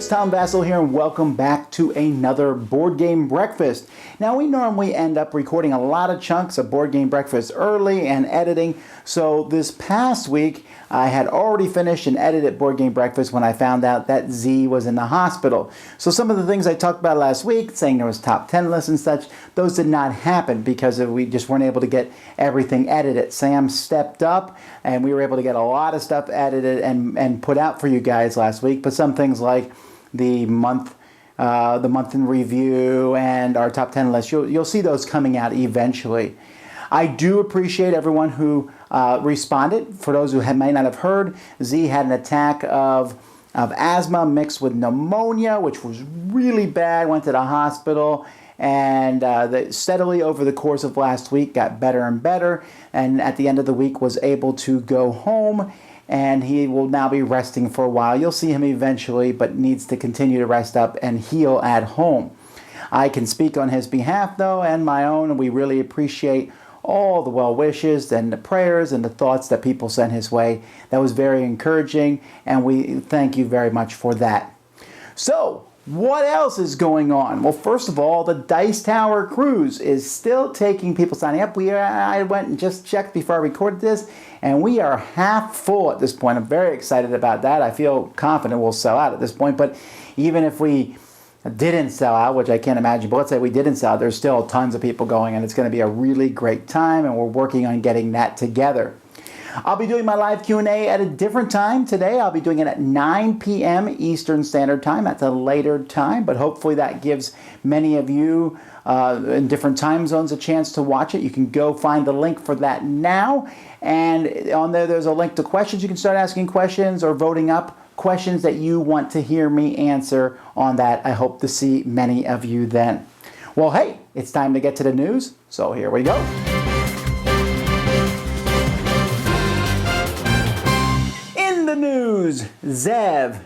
folks, Tom Vasel here, and welcome back to another Board Game Breakfast. Now, we normally end up recording a lot of chunks of Board Game Breakfast early and editing, so this past week I had already finished and edited Board Game Breakfast when I found out that Z was in the hospital. So some of the things I talked about last week, saying there was top 10 lists and such, those did not happen because we just weren't able to get everything edited. Sam stepped up and we were able to get a lot of stuff edited and put out for you guys last week, but some things like the month in review and our top 10 list, you'll see those coming out eventually. I do appreciate everyone who responded. For those who may not have heard, Z had an attack of asthma mixed with pneumonia, which was really bad, went to the hospital, and steadily over the course of last week got better and better, and at the end of the week was able to go home, and he will now be resting for a while. You'll see him eventually, but needs to continue to rest up and heal at home. I can speak on his behalf, though, and my own, and we really appreciate all the well wishes and the prayers and the thoughts that people sent his way. That was very encouraging, and we thank you very much for that. So, what else is going on? Well, first of all, the Dice Tower Cruise is still taking people signing up. I went and just checked before I recorded this, and we are half full at this point. I'm very excited about that. I feel confident we'll sell out at this point, but even if we didn't sell out, which I can't imagine, but let's say we didn't sell out, there's still tons of people going, and it's going to be a really great time, and we're working on getting that together. I'll be doing my live Q&A at a different time today. I'll be doing it at 9 p.m. Eastern Standard Time. That's a later time, but hopefully that gives many of you in different time zones a chance to watch it. You can go find the link for that now, and on there's a link to questions. You can start asking questions or voting up questions that you want to hear me answer on that. I hope to see many of you then. Well, hey, it's time to get to the news, so here we go. In the news, Zev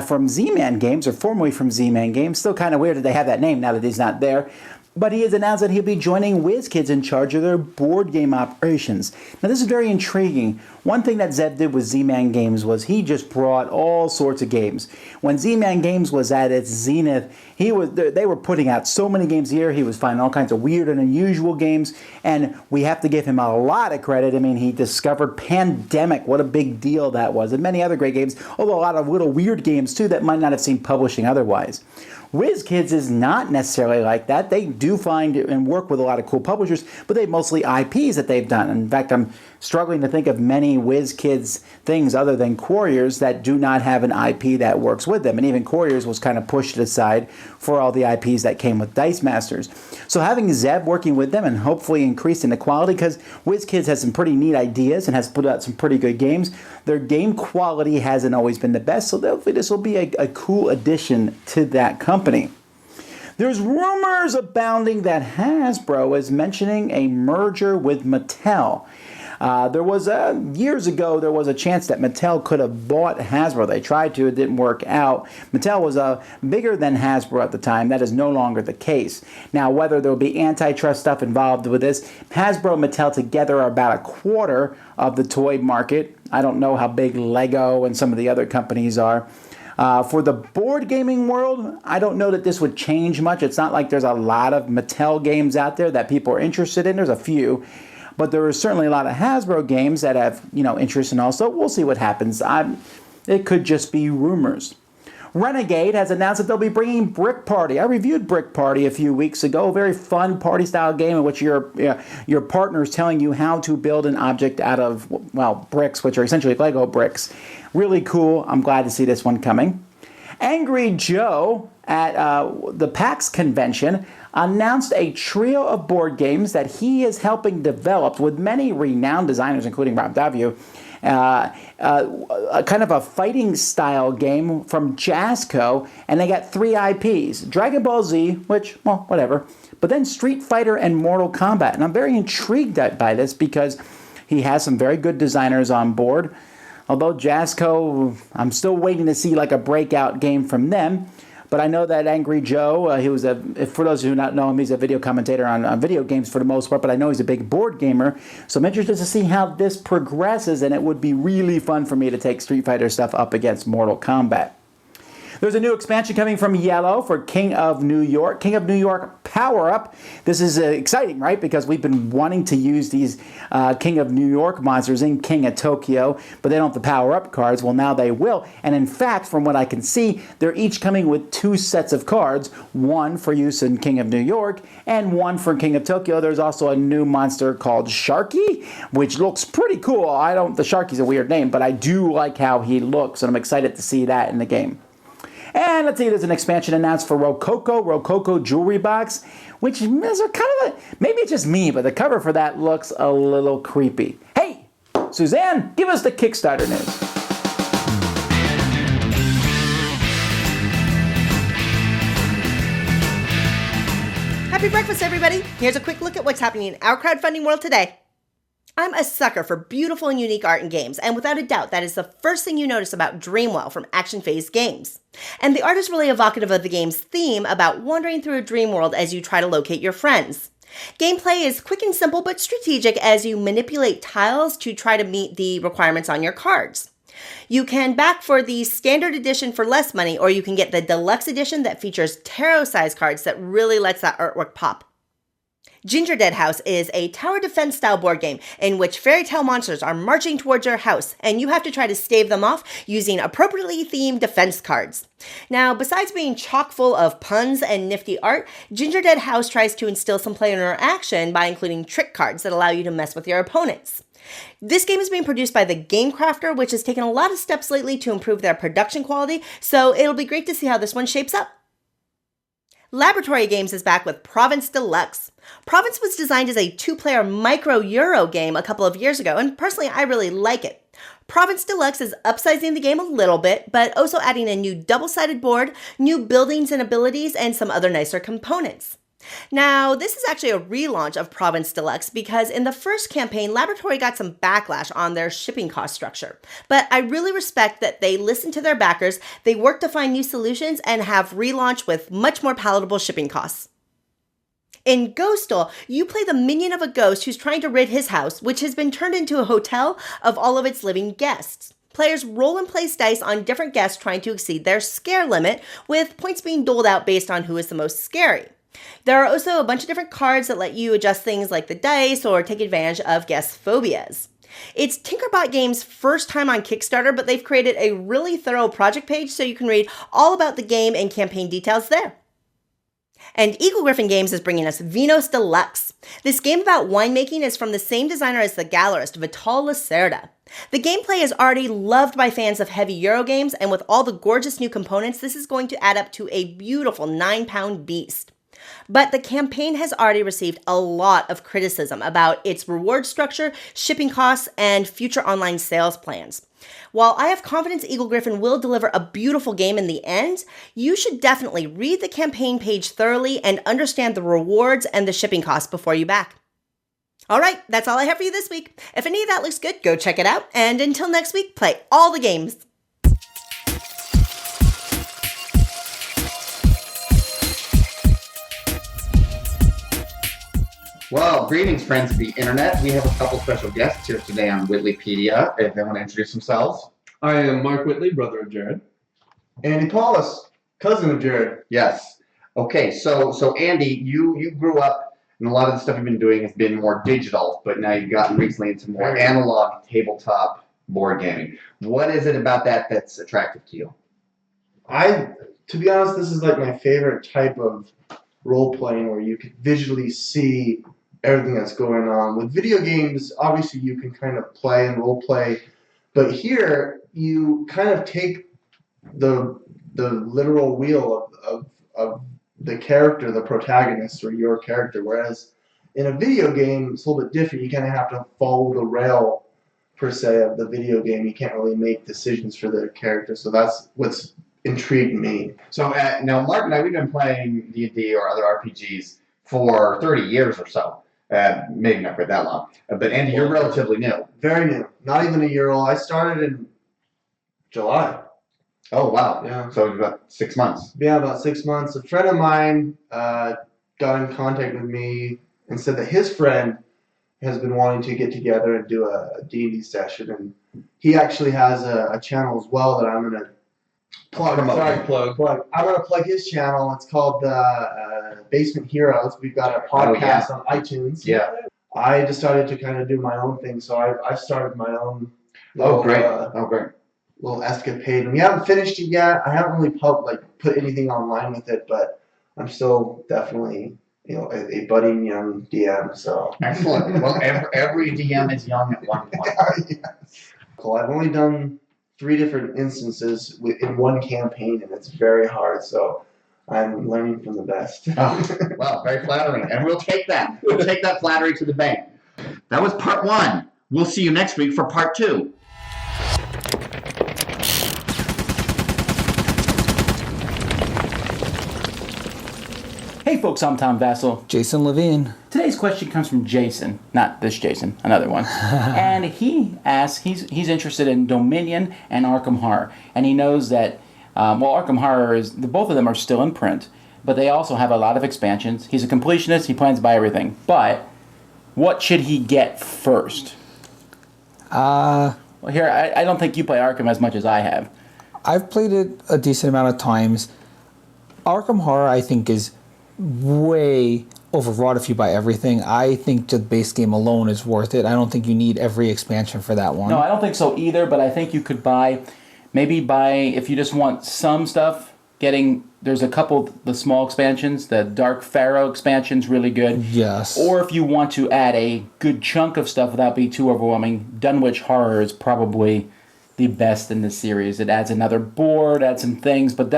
from Z-Man Games, or formerly from Z-Man Games, still kind of weird that they have that name now that he's not there, but he has announced that he'll be joining WizKids in charge of their board game operations. Now, this is very intriguing. One thing that Zev did with Z-Man Games was he just brought all sorts of games. When Z-Man Games was at its zenith, they were putting out so many games a year. He was finding all kinds of weird and unusual games, and we have to give him a lot of credit. I mean, he discovered Pandemic. What a big deal that was, and many other great games, although a lot of little weird games, too, that might not have seen publishing otherwise. WizKids is not necessarily like that. They do find and work with a lot of cool publishers, but they mostly IPs that they've done. In fact, I'm struggling to think of many WizKids things other than Couriers that do not have an IP that works with them. And even Couriers was kind of pushed aside for all the IPs that came with Dice Masters. So having Zeb working with them and hopefully increasing the quality, because WizKids has some pretty neat ideas and has put out some pretty good games. Their game quality hasn't always been the best, so hopefully this will be a cool addition to that company. There's rumors abounding that Hasbro is mentioning a merger with Mattel. Years ago, there was a chance that Mattel could have bought Hasbro. They tried to, it didn't work out. Mattel was bigger than Hasbro at the time. That is no longer the case. Now, whether there will be antitrust stuff involved with this, Hasbro and Mattel together are about a quarter of the toy market. I don't know how big Lego and some of the other companies are. For the board gaming world, I don't know that this would change much. It's not like there's a lot of Mattel games out there that people are interested in. There's a few. But there are certainly a lot of Hasbro games that have, interest in also. We'll see what happens. It could just be rumors. Renegade has announced that they'll be bringing Brick Party. I reviewed Brick Party a few weeks ago. A very fun party-style game in which your partner is telling you how to build an object out of, bricks, which are essentially Lego bricks. Really cool. I'm glad to see this one coming. Angry Joe at the PAX convention announced a trio of board games that he is helping develop with many renowned designers, including Rob Daviau. A kind of a fighting style game from Jasco, and they got 3 IPs. Dragon Ball Z, which, whatever, but then Street Fighter and Mortal Kombat. And I'm very intrigued by this because he has some very good designers on board. Although Jasco, I'm still waiting to see like a breakout game from them. But I know that Angry Joe, he was for those who do not know him, he's a video commentator on video games for the most part, but I know he's a big board gamer. So I'm interested to see how this progresses, and it would be really fun for me to take Street Fighter stuff up against Mortal Kombat. There's a new expansion coming from Yellow for King of New York. King of New York Power Up. This is exciting, right? Because we've been wanting to use these King of New York monsters in King of Tokyo, but they don't have the Power Up cards. Well, now they will. And in fact, from what I can see, they're each coming with 2 sets of cards. One for use in King of New York and one for King of Tokyo. There's also a new monster called Sharky, which looks pretty cool. The Sharky's a weird name, but I do like how he looks, and I'm excited to see that in the game. And let's see, there's an expansion announced for Rococo Jewelry Box, which is kind of maybe it's just me, but the cover for that looks a little creepy. Hey, Suzanne, give us the Kickstarter news. Happy breakfast, everybody. Here's a quick look at what's happening in our crowdfunding world today. I'm a sucker for beautiful and unique art and games, and without a doubt, that is the first thing you notice about Dreamwell from Action Phase Games. And the art is really evocative of the game's theme about wandering through a dream world as you try to locate your friends. Gameplay is quick and simple but strategic as you manipulate tiles to try to meet the requirements on your cards. You can back for the standard edition for less money, or you can get the deluxe edition that features tarot-sized cards that really lets that artwork pop. Ginger Dead House is a tower defense style board game in which fairy tale monsters are marching towards your house, and you have to try to stave them off using appropriately themed defense cards. Now, besides being chock full of puns and nifty art, Ginger Dead House tries to instill some player interaction by including trick cards that allow you to mess with your opponents. This game is being produced by the Game Crafter, which has taken a lot of steps lately to improve their production quality, so it'll be great to see how this one shapes up. Laboratory Games is back with Province Deluxe. Province was designed as a 2-player micro-Euro game a couple of years ago, and personally I really like it. Province Deluxe is upsizing the game a little bit, but also adding a new double-sided board, new buildings and abilities, and some other nicer components. Now, this is actually a relaunch of Province Deluxe because in the first campaign, Laboratory got some backlash on their shipping cost structure. But I really respect that they listened to their backers, they worked to find new solutions, and have relaunched with much more palatable shipping costs. In Ghostal, you play the minion of a ghost who's trying to rid his house, which has been turned into a hotel, of all of its living guests. Players roll and place dice on different guests trying to exceed their scare limit, with points being doled out based on who is the most scary. There are also a bunch of different cards that let you adjust things like the dice or take advantage of guest phobias. It's Tinkerbot Games' first time on Kickstarter, but they've created a really thorough project page so you can read all about the game and campaign details there. And Eagle Griffin Games is bringing us Vinos Deluxe. This game about winemaking is from the same designer as the gallerist, Vital Lacerda. The gameplay is already loved by fans of heavy Euro games, and with all the gorgeous new components, this is going to add up to a beautiful 9-pound beast. But the campaign has already received a lot of criticism about its reward structure, shipping costs, and future online sales plans. While I have confidence Eagle Griffin will deliver a beautiful game in the end, you should definitely read the campaign page thoroughly and understand the rewards and the shipping costs before you back. All right, that's all I have for you this week. If any of that looks good, go check it out. And until next week, play all the games. Well, greetings, friends of the internet. We have a couple special guests here today on Whitleypedia. If they want to introduce themselves. I am Mark Whitley, brother of Jared. Andy Paulus, cousin of Jared. Yes. Okay, so Andy, you grew up, and a lot of the stuff you've been doing has been more digital, but now you've gotten recently into more analog tabletop board gaming. What is it about that that's attractive to you? To be honest, this is like my favorite type of role-playing where you can visually see everything that's going on. With video games, obviously you can kind of play and role-play, but here you kind of take the literal wheel of the character, the protagonist, or your character, whereas in a video game, it's a little bit different. You kind of have to follow the rail, per se, of the video game. You can't really make decisions for the character, so that's what's intrigued me. So now, Mark and I, we've been playing D&D or other RPGs for 30 years or so. Maybe not quite that long. But Andy, you're relatively new. Very new. Not even a year old. I started in July. Oh, wow. Yeah. So about 6 months. Yeah, about 6 months. A friend of mine got in contact with me and said that his friend has been wanting to get together and do a D&D session. And he actually has a channel as well that I'm going to Plug. Promote. Sorry, Plug. I want to plug his channel. It's called Basement Heroes. We've got a podcast on iTunes. Yeah. I decided to kind of do my own thing, so I've started my own. Oh, great. Great. Little escapade, and we haven't finished it yet. I haven't really put anything online with it, but I'm still definitely a budding young DM. So Excellent. Well, every DM is young at one point. yes. Cool. I've only done 3 different instances in one campaign, and it's very hard. So I'm learning from the best. Oh, well, very flattering, and we'll take that. We'll take that flattery to the bank. That was part 1. We'll see you next week for part 2. Hey folks, I'm Tom Vasel. Jason Levine. Today's question comes from Jason, not this Jason, another one. And he asks, he's interested in Dominion and Arkham Horror. And he knows that, Arkham Horror both of them are still in print, but they also have a lot of expansions. He's a completionist, he plans to buy everything. But what should he get first? Well, here, I don't think you play Arkham as much as I have. I've played it a decent amount of times. Arkham Horror, I think, is way overwrought if you buy everything. I think the base game alone is worth it. I don't think you need every expansion for that one. No, I don't think so either, but I think you could maybe buy, if you just want some stuff, there's a couple, the small expansions, the Dark Pharaoh expansion's really good. Yes. Or if you want to add a good chunk of stuff without being too overwhelming, Dunwich Horror is probably the best in this series. It adds another board, adds some things, but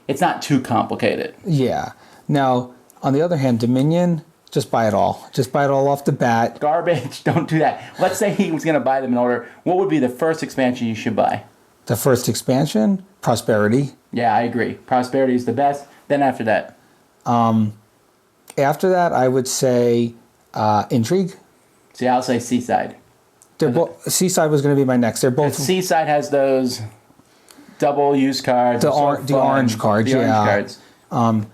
it's not too complicated. Yeah. Now, on the other hand, Dominion, just buy it all. Just buy it all off the bat. Garbage, don't do that. Let's say he was going to buy them in order. What would be the first expansion you should buy? The first expansion, Prosperity. Yeah, I agree. Prosperity is the best. Then after that? After that, I would say Intrigue. See, I'll say Seaside. Seaside was going to be my next. They're both... Seaside has those double use cards. The orange cards, the orange cards.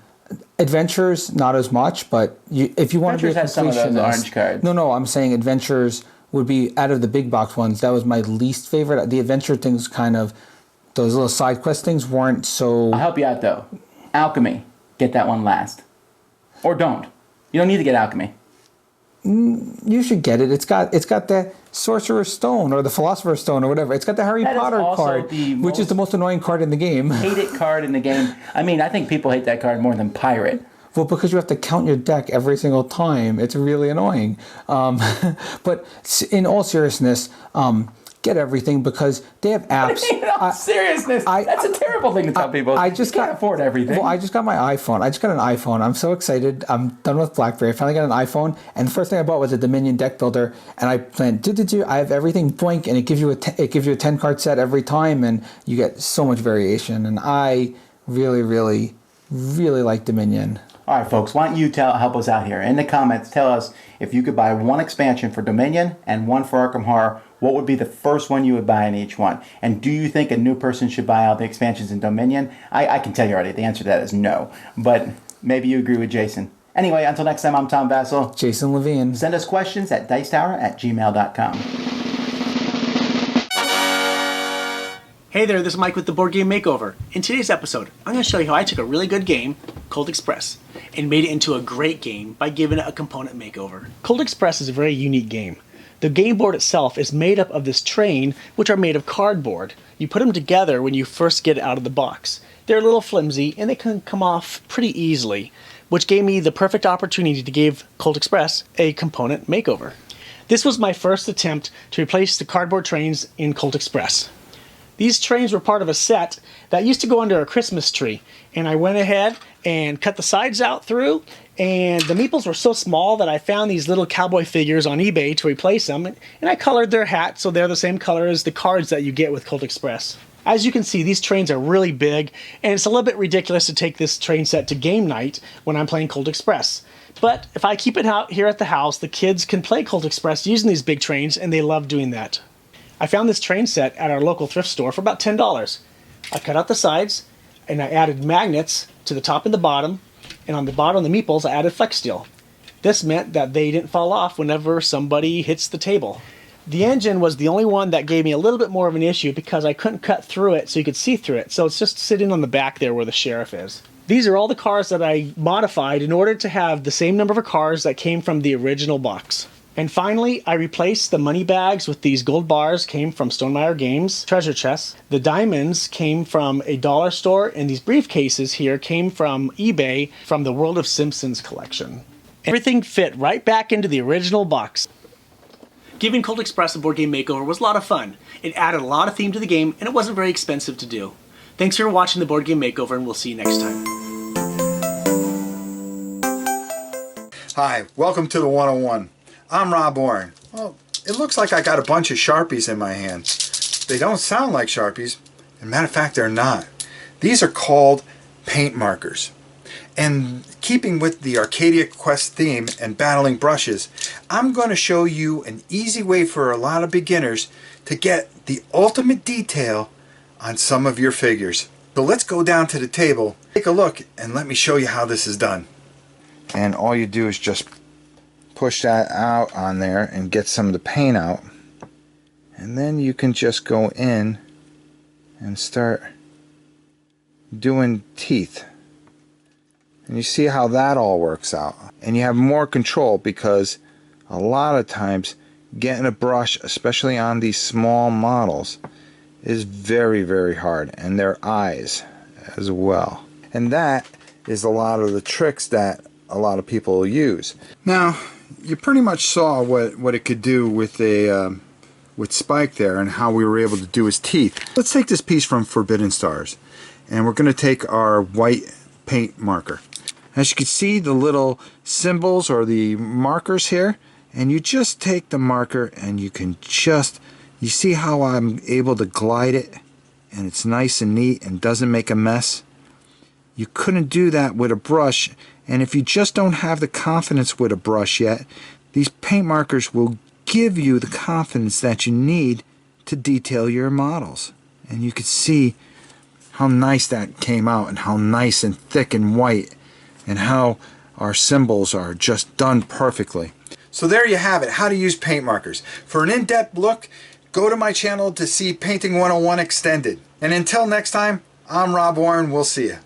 Adventures, not as much, but if you want to be a completionist... Adventures has some of those orange cards. No, I'm saying Adventures would be, out of the big box ones, that was my least favorite. The Adventure things kind of, those little side quest things weren't so... I'll help you out, though. Alchemy. Get that one last. Or don't. You don't need to get Alchemy. You should get it. It's got the Sorcerer's Stone or the Philosopher's Stone or whatever. It's got the Harry Potter card, which is the most annoying card in the game. Hated card in the game. I mean, I think people hate that card more than Pirate. Well, because you have to count your deck every single time. It's really annoying. But in all seriousness, get everything because they have apps. In all seriousness, that's a terrible thing to tell people. You can't afford everything. Well, I just got my iPhone. I just got an iPhone. I'm so excited. I'm done with BlackBerry. I finally got an iPhone, and the first thing I bought was a Dominion deck builder. And I planned, I have everything boink, and it gives you a 10-card set every time, and you get so much variation. And I really, really, really like Dominion. All right, folks, why don't you help us out here? In the comments, tell us if you could buy one expansion for Dominion and one for Arkham Horror, what would be the first one you would buy in each one? And do you think a new person should buy all the expansions in Dominion? I can tell you already, the answer to that is no. But maybe you agree with Jason. Anyway, until next time, I'm Tom Vasel. Jason Levine. Send us questions at dicetower@gmail.com. Hey there, this is Mike with the Board Game Makeover. In today's episode, I'm going to show you how I took a really good game, Colt Express, and made it into a great game by giving it a component makeover. Colt Express is a very unique game. The game board itself is made up of this train, which are made of cardboard. You put them together when you first get it out of the box. They're a little flimsy, and they can come off pretty easily, which gave me the perfect opportunity to give Colt Express a component makeover. This was my first attempt to replace the cardboard trains in Colt Express. These trains were part of a set that used to go under a Christmas tree, and I went ahead and cut the sides out through, and the meeples were so small that I found these little cowboy figures on eBay to replace them, and I colored their hats so they're the same color as the cards that you get with Colt Express. As you can see, these trains are really big, and it's a little bit ridiculous to take this train set to game night when I'm playing Colt Express. But if I keep it out here at the house, the kids can play Colt Express using these big trains, and they love doing that. I found this train set at our local thrift store for about $10. I cut out the sides, and I added magnets to the top and the bottom, and on the bottom of the meeples I added flex steel. This meant that they didn't fall off whenever somebody hits the table. The engine was the only one that gave me a little bit more of an issue because I couldn't cut through it so you could see through it. So it's just sitting on the back there where the sheriff is. These are all the cars that I modified in order to have the same number of cars that came from the original box. And finally, I replaced the money bags with these gold bars, came from Stonemaier Games treasure chests. The diamonds came from a dollar store, and these briefcases here came from eBay from the World of Simpsons collection. Everything fit right back into the original box. Giving Colt Express a board game makeover was a lot of fun. It added a lot of theme to the game, and it wasn't very expensive to do. Thanks for watching the board game makeover, and we'll see you next time. Hi, welcome to the 101. I'm Rob Warren. Well, it looks like I got a bunch of Sharpies in my hands. They don't sound like Sharpies. As a matter of fact, they're not. These are called paint markers. And keeping with the Arcadia Quest theme and battling brushes, I'm going to show you an easy way for a lot of beginners to get the ultimate detail on some of your figures. So let's go down to the table, take a look, and let me show you how this is done. And all you do is just push that out on there and get some of the paint out. And then you can just go in and start doing teeth. And you see how that all works out. And you have more control because a lot of times getting a brush, especially on these small models, is very, very hard. And their eyes as well. And that is a lot of the tricks that a lot of people use. Now, you pretty much saw what it could do with a with Spike there and how we were able to do his teeth. Let's take this piece from Forbidden Stars. And we're going to take our white paint marker. As you can see, the little symbols or the markers here, and you just take the marker and you can just, you see how I'm able to glide it and it's nice and neat and doesn't make a mess. You couldn't do that with a brush, and if you just don't have the confidence with a brush yet, these paint markers will give you the confidence that you need to detail your models. And you can see how nice that came out and how nice and thick and white, and how our symbols are just done perfectly. So there you have it, how to use paint markers. For an in-depth look, go to my channel to see Painting 101 Extended. And until next time, I'm Rob Warren, we'll see you.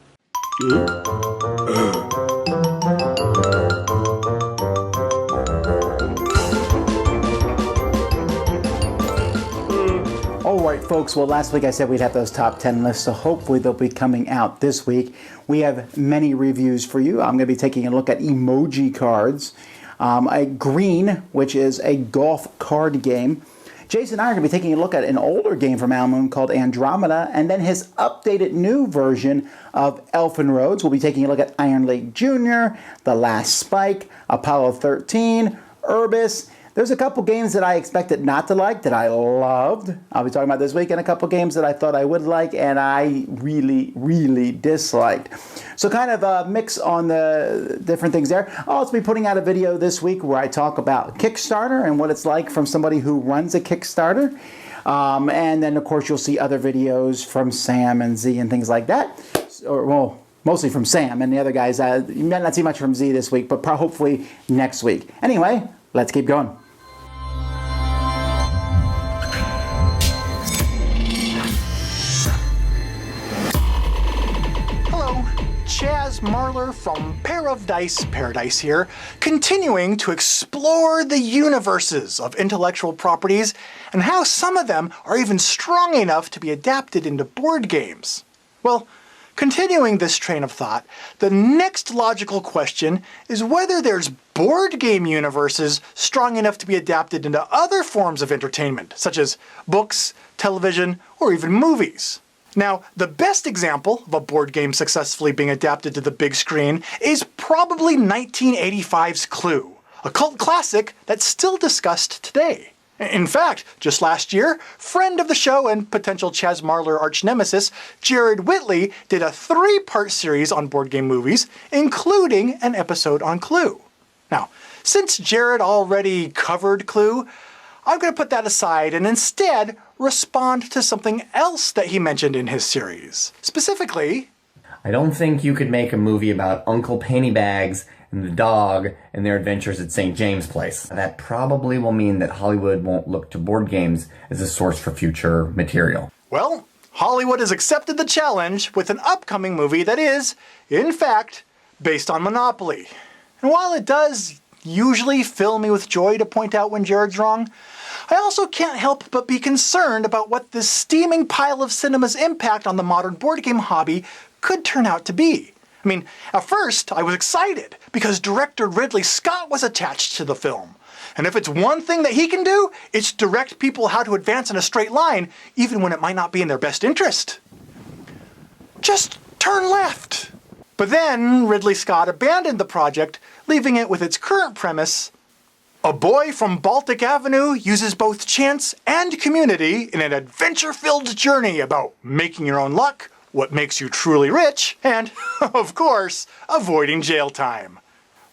Alright folks, well last week I said we'd have those top 10 lists, so hopefully they'll be coming out this week. We have many reviews for you. I'm going to be taking a look at emoji cards, a Green, which is a golf card game. Jason and I are going to be taking a look at an older game from Al Moon called Andromeda, and then his updated new version of Elfin Roads. We'll be taking a look at Iron Lake Jr., The Last Spike, Apollo 13, Urbis. There's a couple games that I expected not to like that I loved. I'll be talking about this week, and a couple games that I thought I would like and I really, really disliked. So kind of a mix on the different things there. I'll also be putting out a video this week where I talk about Kickstarter and what it's like from somebody who runs a Kickstarter. And then, of course, you'll see other videos from Sam and Z and things like that. Or, well, mostly from Sam and the other guys. You might not see much from Z this week, but hopefully next week. Anyway, let's keep going. Chaz Marler from Pair of Dice Paradise here, continuing to explore the universes of intellectual properties and how some of them are even strong enough to be adapted into board games. Well, continuing this train of thought, the next logical question is whether there's board game universes strong enough to be adapted into other forms of entertainment, such as books, television, or even movies. Now, the best example of a board game successfully being adapted to the big screen is probably 1985's Clue, a cult classic that's still discussed today. In fact, just last year, friend of the show and potential Chaz Marler arch-nemesis, Jared Whitley, did a 3-part series on board game movies, including an episode on Clue. Now, since Jared already covered Clue, I'm going to put that aside and instead respond to something else that he mentioned in his series. Specifically, I don't think you could make a movie about Uncle Pennybags and the dog and their adventures at St. James Place. That probably will mean that Hollywood won't look to board games as a source for future material. Well, Hollywood has accepted the challenge with an upcoming movie that is, in fact, based on Monopoly. And while it does usually fill me with joy to point out when Jared's wrong, I also can't help but be concerned about what this steaming pile of cinema's impact on the modern board game hobby could turn out to be. I mean, at first, I was excited because director Ridley Scott was attached to the film. And if it's one thing that he can do, it's direct people how to advance in a straight line, even when it might not be in their best interest. Just turn left. But then Ridley Scott abandoned the project, leaving it with its current premise: a boy from Baltic Avenue uses both chance and community in an adventure-filled journey about making your own luck, what makes you truly rich, and, of course, avoiding jail time.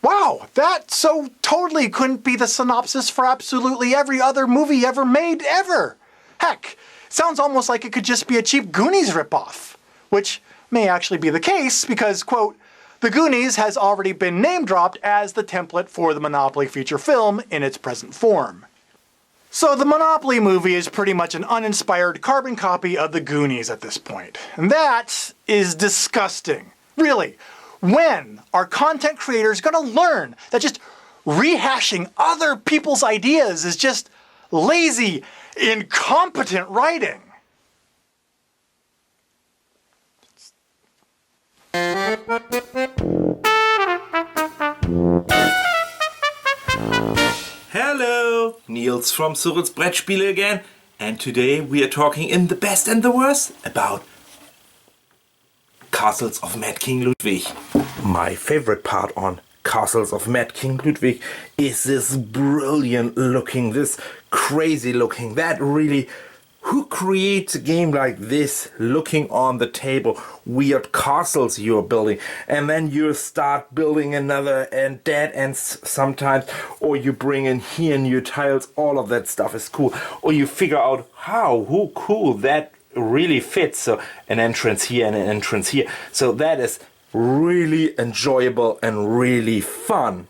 Wow, that so totally couldn't be the synopsis for absolutely every other movie ever made, ever. Heck, sounds almost like it could just be a cheap Goonies ripoff, which may actually be the case because, quote, The Goonies has already been name-dropped as the template for the Monopoly feature film in its present form. So the Monopoly movie is pretty much an uninspired carbon copy of the Goonies at this point. And that is disgusting. Really. When are content creators going to learn that just rehashing other people's ideas is just lazy, incompetent writing? Hello, Niels from Surrets Brettspiele again, and today we are talking in the best and the worst about Castles of Mad King Ludwig. My favorite part on Castles of Mad King Ludwig is this brilliant looking, this crazy looking, that really, who creates a game like this, looking on the table, weird castles you're building, and then you start building another and that ends sometimes, or you bring in here new tiles, all of that stuff is cool, or you figure out who cool that really fits, so an entrance here and an entrance here, so that is really enjoyable and really fun.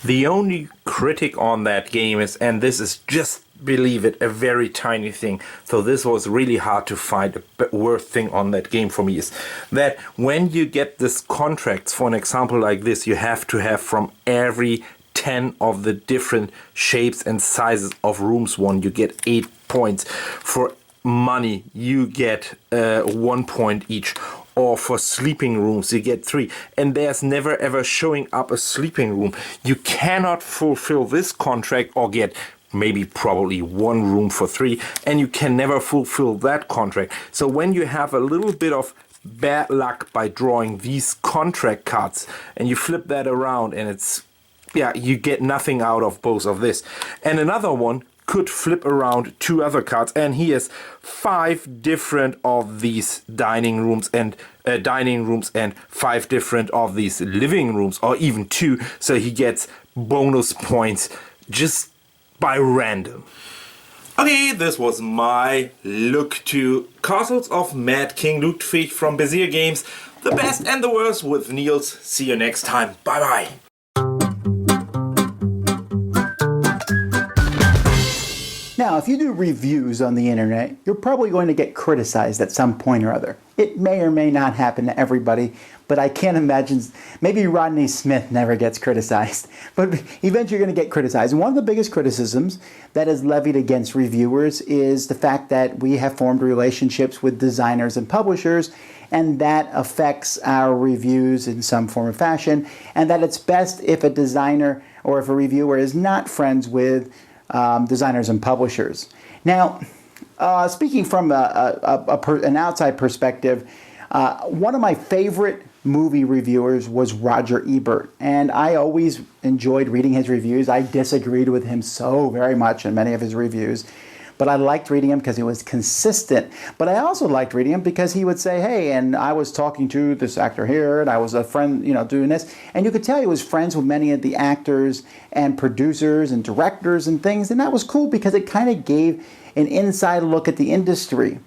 The only critic on that game is, and this is just, believe it, a very tiny thing, so this was really hard to find a worst thing on that game for me, is that when you get this contracts, for an example like this, you have to have from every 10 of the different shapes and sizes of rooms one, you get 8 points. For money, you get 1 point each. Or for sleeping rooms, you get 3. And there's never ever showing up a sleeping room. You cannot fulfill this contract or get maybe probably 1 room for 3. And you can never fulfill that contract. So when you have a little bit of bad luck by drawing these contract cards and you flip that around and it's, yeah, you get nothing out of both of this. And another one could flip around 2 other cards, and he has 5 different of these dining rooms and 5 different of these living rooms, or even 2, so he gets bonus points just by random. Okay, this was my look to Castles of Mad King Ludwig from Bezier Games, the best and the worst with Niels. See you next time. Bye bye. Now, if you do reviews on the internet, you're probably going to get criticized at some point or other. It may or may not happen to everybody, but I can't imagine, maybe Rodney Smith never gets criticized, but eventually you're going to get criticized. And one of the biggest criticisms that is levied against reviewers is the fact that we have formed relationships with designers and publishers, and that affects our reviews in some form or fashion, and that it's best if a designer or if a reviewer is not friends with designers and publishers. Now, speaking from an outside perspective, one of my favorite movie reviewers was Roger Ebert, and I always enjoyed reading his reviews. I disagreed with him so very much in many of his reviews, but I liked reading him because he was consistent. But I also liked reading him because he would say, hey, and I was talking to this actor here, and I was a friend, doing this. And you could tell he was friends with many of the actors and producers and directors and things. And that was cool because it kind of gave an inside look at the industry.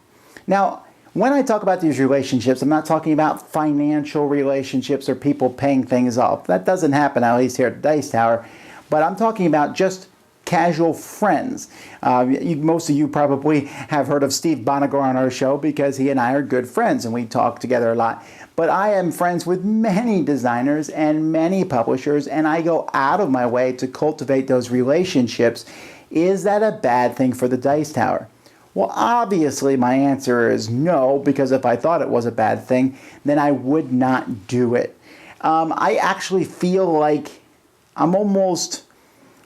Now, When I talk about these relationships, I'm not talking about financial relationships or people paying things off. That doesn't happen, at least here at Dice Tower. But I'm talking about just casual friends. Most of you probably have heard of Steve Bonagor on our show because he and I are good friends and we talk together a lot. But I am friends with many designers and many publishers, and I go out of my way to cultivate those relationships. Is that a bad thing for the Dice Tower? Well, obviously my answer is no, because if I thought it was a bad thing, then I would not do it. I actually feel like I'm almost,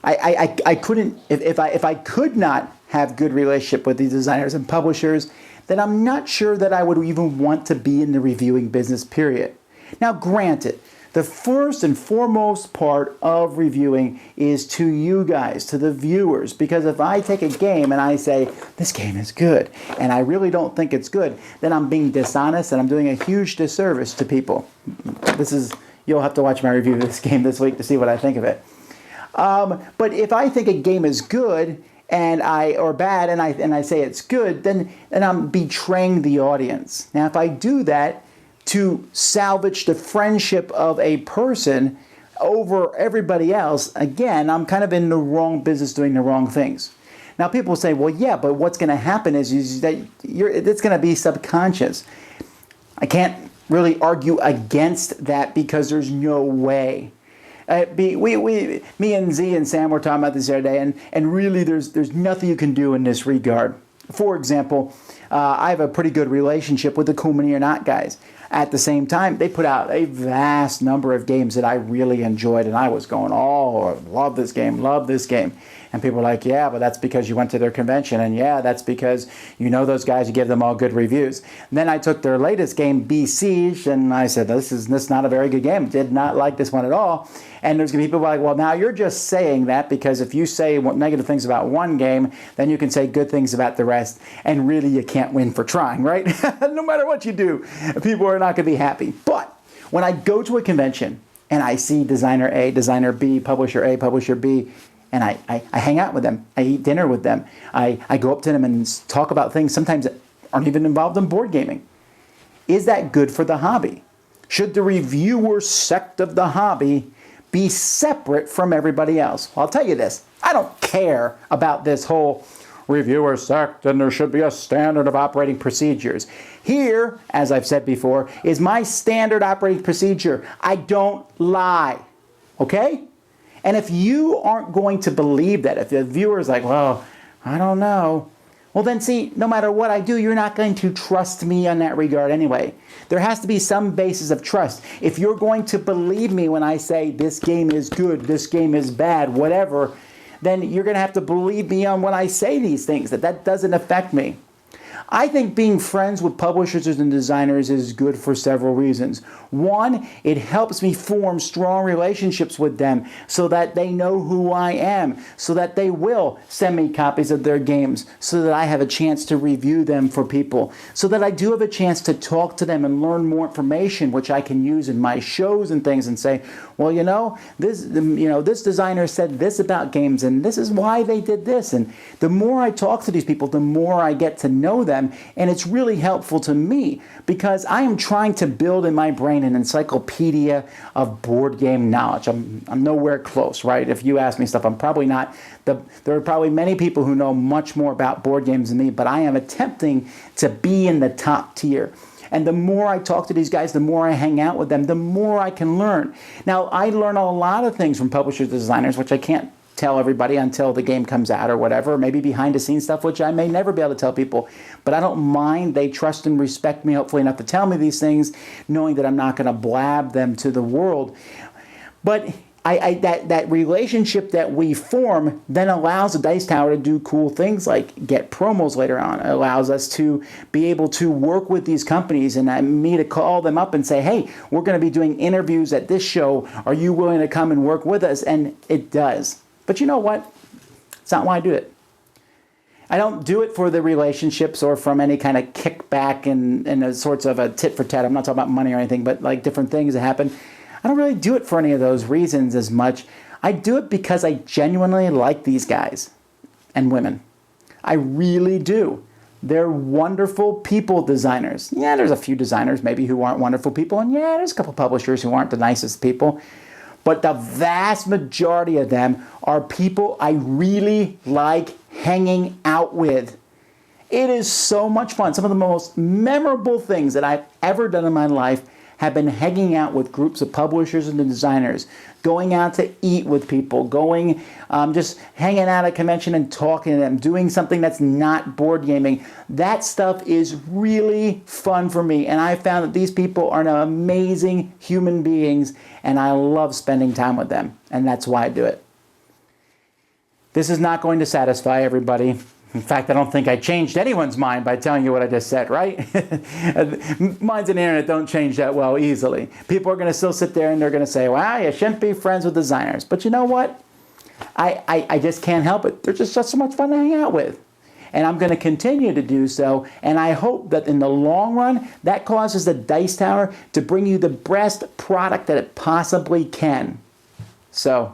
I couldn't, if I could not have good relationship with these designers and publishers, then I'm not sure that I would even want to be in the reviewing business, period. Now, granted, the first and foremost part of reviewing is to you guys, to the viewers, because if I take a game and I say, this game is good, and I really don't think it's good, then I'm being dishonest and I'm doing a huge disservice to people. You'll have to watch my review of this game this week to see what I think of it. But if I think a game is good or bad and I say it's good, then I'm betraying the audience. Now, if I do that to salvage the friendship of a person over everybody else, again, I'm kind of in the wrong business doing the wrong things. Now, people say, well, yeah, but what's going to happen is that it's going to be subconscious. I can't really argue against that because there's no way. Me and Z and Sam were talking about this the other day, and really there's nothing you can do in this regard. For example, I have a pretty good relationship with the Cool Mini or Not guys. At the same time, they put out a vast number of games that I really enjoyed, and I was going, oh, love this game. And people were like, yeah, but that's because you went to their convention, and yeah, that's because you know those guys, you give them all good reviews. And then I took their latest game, Besiege, and I said, this is not a very good game. Did not like this one at all. And there's going to be people like, well, now you're just saying that because if you say negative things about one game, then you can say good things about the rest, and really you can't win for trying, right? No matter what you do, people are not going to be happy. But when I go to a convention and I see designer A, designer B, publisher A, publisher B, and I hang out with them, I eat dinner with them, I go up to them and talk about things sometimes that aren't even involved in board gaming. Is that good for the hobby? Should the reviewer sect of the hobby be separate from everybody else? Well, I'll tell you this. I don't care about this whole reviewer sect and there should be a standard of operating procedures. Here, as I've said before, is my standard operating procedure. I don't lie. Okay? And if you aren't going to believe that, if the viewer is like, well, I don't know, well then see, no matter what I do, you're not going to trust me on that regard anyway. There has to be some basis of trust. If you're going to believe me when I say this game is good, this game is bad, whatever, then you're going to have to believe me on when I say these things, that doesn't affect me. I think being friends with publishers and designers is good for several reasons. One, it helps me form strong relationships with them so that they know who I am, so that they will send me copies of their games, so that I have a chance to review them for people, so that I do have a chance to talk to them and learn more information, which I can use in my shows and things and say, well, this designer said this about games and this is why they did this. And the more I talk to these people, the more I get to know them. And it's really helpful to me because I am trying to build in my brain an encyclopedia of board game knowledge. I'm nowhere close, right? If you ask me stuff, I'm probably not. There are probably many people who know much more about board games than me, but I am attempting to be in the top tier. And the more I talk to these guys, the more I hang out with them, the more I can learn. Now, I learn a lot of things from publishers and designers, which I can't tell everybody until the game comes out or whatever, maybe behind the scenes stuff, which I may never be able to tell people, but I don't mind. They trust and respect me, hopefully enough to tell me these things, knowing that I'm not going to blab them to the world. But that relationship that we form then allows the Dice Tower to do cool things like get promos later on. It allows us to be able to work with these companies and me to call them up and say, hey, we're going to be doing interviews at this show. Are you willing to come and work with us? And it does. But you know what? It's not why I do it. I don't do it for the relationships or from any kind of kickback and a sorts of a tit for tat. I'm not talking about money or anything, but like different things that happen. I don't really do it for any of those reasons as much. I do it because I genuinely like these guys and women. I really do. They're wonderful people designers. Yeah, there's a few designers maybe who aren't wonderful people, and yeah, there's a couple publishers who aren't the nicest people. But the vast majority of them are people I really like hanging out with. It is so much fun. Some of the most memorable things that I've ever done in my life have been hanging out with groups of publishers and designers, going out to eat with people, going just hanging out at a convention and talking to them, doing something that's not board gaming. That stuff is really fun for me, and I found that these people are amazing human beings, and I love spending time with them, and that's why I do it. This is not going to satisfy everybody. In fact, I don't think I changed anyone's mind by telling you what I just said, right? Minds on the internet don't change that well easily. People are going to still sit there and they're going to say, well, you shouldn't be friends with designers. But you know what? I just can't help it. They're just so much fun to hang out with. And I'm going to continue to do so. And I hope that in the long run, that causes the Dice Tower to bring you the best product that it possibly can. So,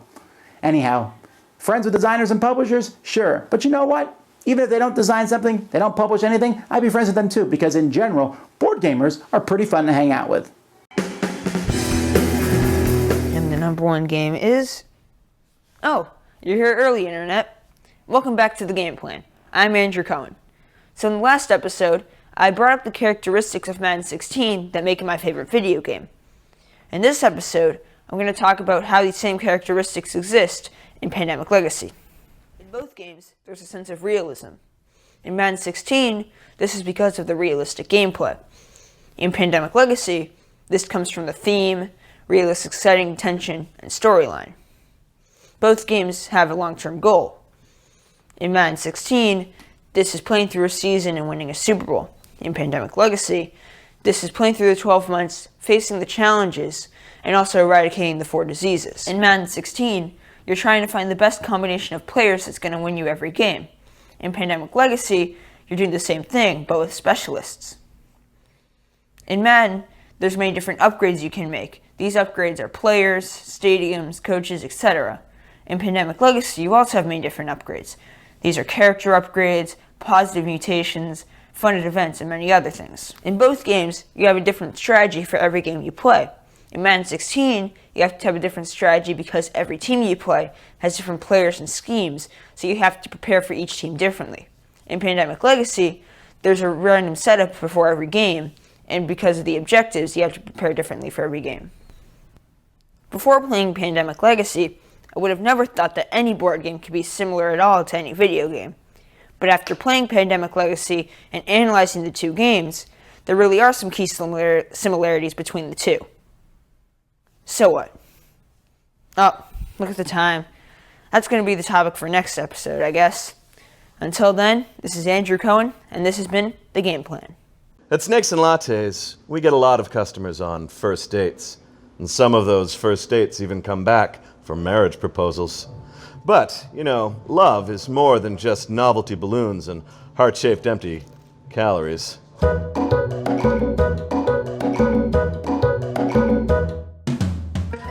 anyhow, friends with designers and publishers? Sure. But you know what? Even if they don't design something, they don't publish anything, I'd be friends with them too, because in general, board gamers are pretty fun to hang out with. And the number one game is... Oh, you're here early, Internet. Welcome back to the Game Plan. I'm Andrew Cohen. So in the last episode, I brought up the characteristics of Madden 16 that make it my favorite video game. In this episode, I'm going to talk about how these same characteristics exist in Pandemic Legacy. In both games, there's a sense of realism. In Madden 16, this is because of the realistic gameplay. In Pandemic Legacy, this comes from the theme, realistic setting, tension, and storyline. Both games have a long-term goal. In Madden 16, this is playing through a season and winning a Super Bowl. In Pandemic Legacy, this is playing through the 12 months, facing the challenges, and also eradicating the 4 diseases. In Madden 16, you're trying to find the best combination of players that's going to win you every game. In Pandemic Legacy, you're doing the same thing, but with specialists. In Madden, there's many different upgrades you can make. These upgrades are players, stadiums, coaches, etc. In Pandemic Legacy, you also have many different upgrades. These are character upgrades, positive mutations, funded events, and many other things. In both games, you have a different strategy for every game you play. In Madden 16, you have to have a different strategy because every team you play has different players and schemes, so you have to prepare for each team differently. In Pandemic Legacy, there's a random setup before every game, and because of the objectives, you have to prepare differently for every game. Before playing Pandemic Legacy, I would have never thought that any board game could be similar at all to any video game. But after playing Pandemic Legacy and analyzing the two games, there really are some key similarities between the two. So what? Oh, look at the time. That's going to be the topic for next episode, I guess. Until then, this is Andrew Cohen, and this has been The Game Plan. At Snakes and Lattes, we get a lot of customers on first dates. And some of those first dates even come back for marriage proposals. But, you know, love is more than just novelty balloons and heart-shaped empty calories.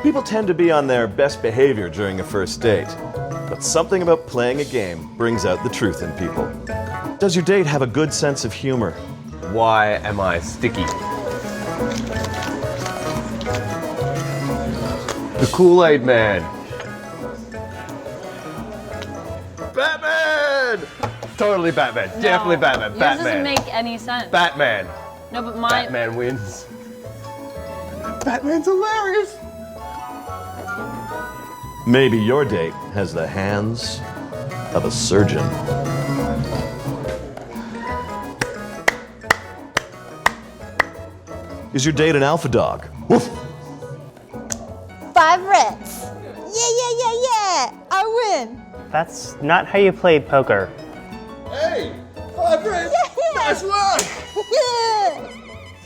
People tend to be on their best behavior during a first date, but something about playing a game brings out the truth in people. Does your date have a good sense of humor? Why am I sticky? The Kool-Aid Man. Batman! Totally Batman. No. Definitely Batman. Yours Batman. doesn't make any sense. Batman. No, but mine. Batman wins. Batman's hilarious! Maybe your date has the hands of a surgeon. Is your date an alpha dog? Woof! 5 reds. Yeah. I win. That's not how you play poker. Hey! 5 reds! Yeah. Nice luck!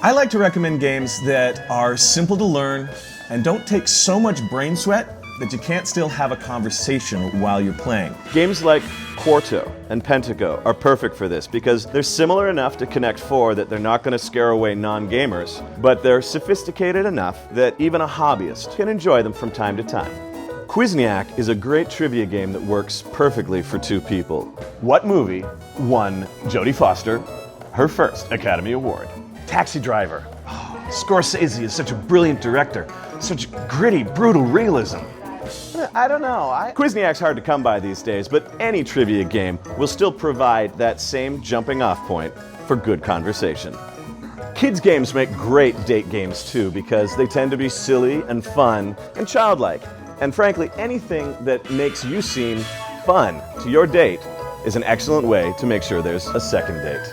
I like to recommend games that are simple to learn and don't take so much brain sweat that you can't still have a conversation while you're playing. Games like Quarto and Pentago are perfect for this because they're similar enough to Connect 4 that they're not going to scare away non-gamers, but they're sophisticated enough that even a hobbyist can enjoy them from time to time. Quizniac is a great trivia game that works perfectly for 2 people. What movie won Jodie Foster her first Academy Award. Taxi Driver. Scorsese is such a brilliant director. Such gritty, brutal realism. I don't know. Quizniac's hard to come by these days, but any trivia game will still provide that same jumping off point for good conversation. Kids games make great date games too because they tend to be silly and fun and childlike. And frankly, anything that makes you seem fun to your date is an excellent way to make sure there's a second date.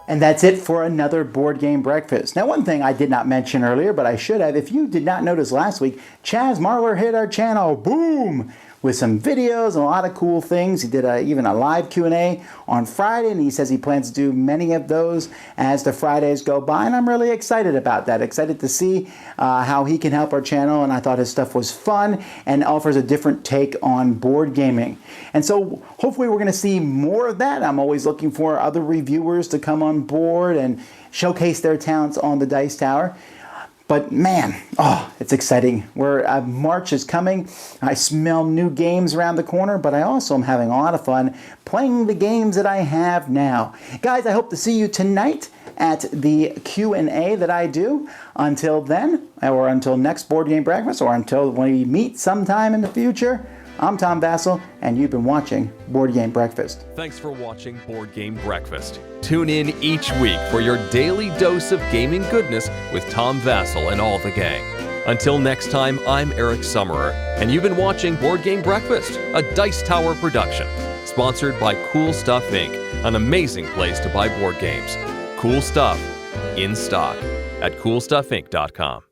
And that's it for another board game breakfast. Now, one thing I did not mention earlier, but I should have. If you did not notice last week, Chaz Marler hit our channel, boom, with some videos and a lot of cool things. He did even a live Q&A on Friday, and he says he plans to do many of those as the Fridays go by, and I'm really excited about that. Excited to see how he can help our channel, and I thought his stuff was fun and offers a different take on board gaming. And so hopefully we're going to see more of that. I'm always looking for other reviewers to come on board and showcase their talents on the Dice Tower. But man, it's exciting. March is coming. I smell new games around the corner, but I also am having a lot of fun playing the games that I have now. Guys, I hope to see you tonight at the Q&A that I do. Until then, or until next Board Game Breakfast, or until we meet sometime in the future, I'm Tom Vasel, and you've been watching Board Game Breakfast. Thanks for watching Board Game Breakfast. Tune in each week for your daily dose of gaming goodness with Tom Vasel and all the gang. Until next time, I'm Eric Summerer, and you've been watching Board Game Breakfast, a Dice Tower production, sponsored by Cool Stuff Inc., an amazing place to buy board games. Cool stuff in stock at coolstuffinc.com.